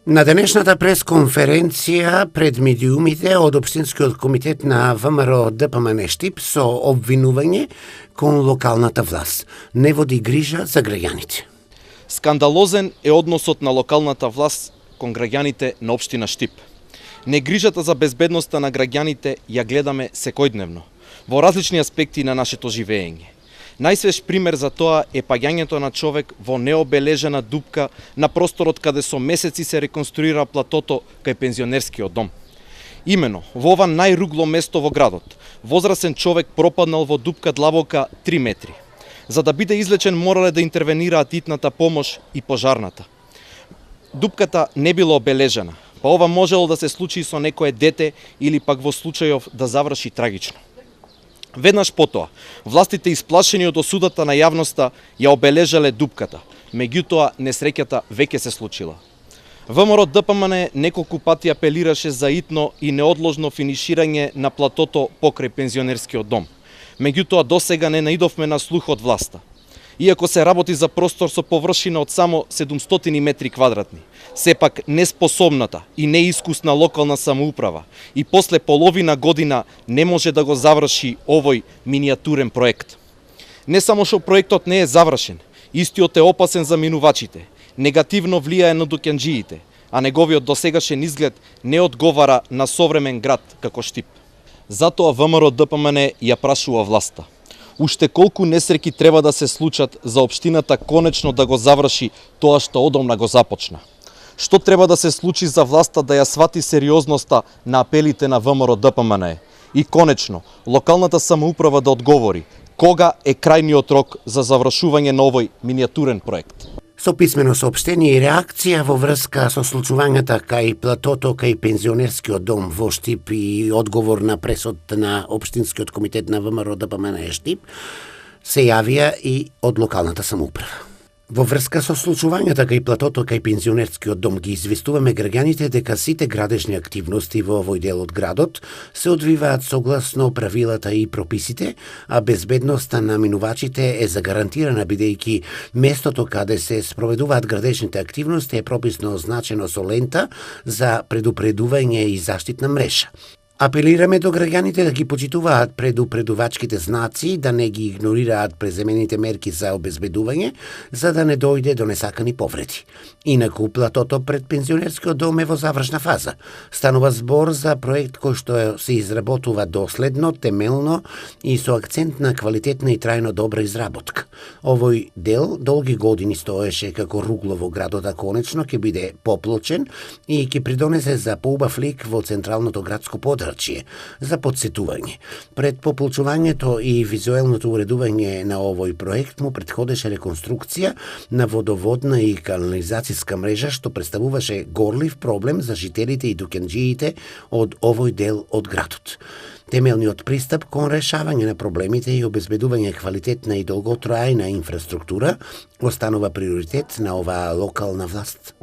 На денешната пресконференција пред медиумите од Општинскиот комитет на ВМРО ДПМН Штип со обвинување кон локалната власт не води грижа за граѓаните. Скандалозен е односот на локалната власт кон граѓаните на општина Штип. Негрижата за безбедноста на граѓаните ја гледаме секојдневно во различни аспекти на нашето живеење. Најсвеж пример за тоа е паѓањето на човек во необележена дупка на просторот каде со месеци се реконструира платото кај пензионерскиот дом. Имено, во ова најругло место во градот, возрасен човек пропаднал во дупка длабока 3 метри. За да биде излечен морале да интервенираат итната помош и пожарната. Дупката не била обележена, па ова можело да се случи со некое дете или пак во случајов да заврши трагично. Веднаш потоа, властите исплашени од осудата на јавноста ја обележале дупката, меѓутоа несреќата веќе се случила. ВМРО ДПМН неколку пати апелираше за итно и неодложно финиширање на платото покрај пензионерскиот дом, меѓутоа досега не наидовме на слух од власта. Иако се работи за простор со површина од само 700 метри квадратни, сепак неспособната и неискусна локална самоуправа и после половина година не може да го заврши овој минијатурен проект. Не само што проектот не е завршен, истиот е опасен за минувачите, негативно влијае на дуќанџиите, а неговиот досегашен изглед не одговара на современ град како Штип. Затоа ВМРО ДПМН ја прашува власта. Уште колку несреќи треба да се случат за општината конечно да го заврши тоа што одамна го започна? Што треба да се случи за власта да ја свати сериозноста на апелите на ВМРО ДПМН? И конечно, локалната самоуправа да одговори кога е крајниот рок за завршување на овој минијатурен проект? Со писмено соопштение и реакција во врска со случувањата кај платото кај пензионерскиот дом во Штип и одговор на пресод на Општинскиот комитет на ВМРО ДПМН Штип се јавија и од локалната самоуправа. Во врска со случувањата кај платото кај пензионерскиот дом ги известуваме граѓаните дека сите градежни активности во овој дел од градот се одвиваат согласно правилата и прописите, а безбедноста на минувачите е загарантирана бидејќи местото каде се спроведуваат градежните активности е прописно означено со лента за предупредување и заштитна мрежа. Апелираме до граѓаните да ги почитуваат предупредувачките знаци, да не ги игнорираат преземените мерки за обезбедување, за да не дојде до несакани повреди. Инаку, платото пред пензионерскиот дом е во завршна фаза. Станува збор за проект кој што се изработува доследно, темелно и со акцент на квалитетна и трајно добра изработка. Овој дел долги години стоеше како ругло во градот, а конечно ќе биде поплочен и ќе придонесе за поубав лик во централното градско подрачје за подсетување. Пред поплочувањето и визуелното уредување на овој проект му претходеше реконструкција на водоводна и канализацијска мрежа што представуваше горлив проблем за жителите и дуќанџиите од овој дел од градот. Темелниот пристап кон решавање на проблемите и обезбедување квалитетна и долготрајна инфраструктура останува приоритет на оваа локална власт.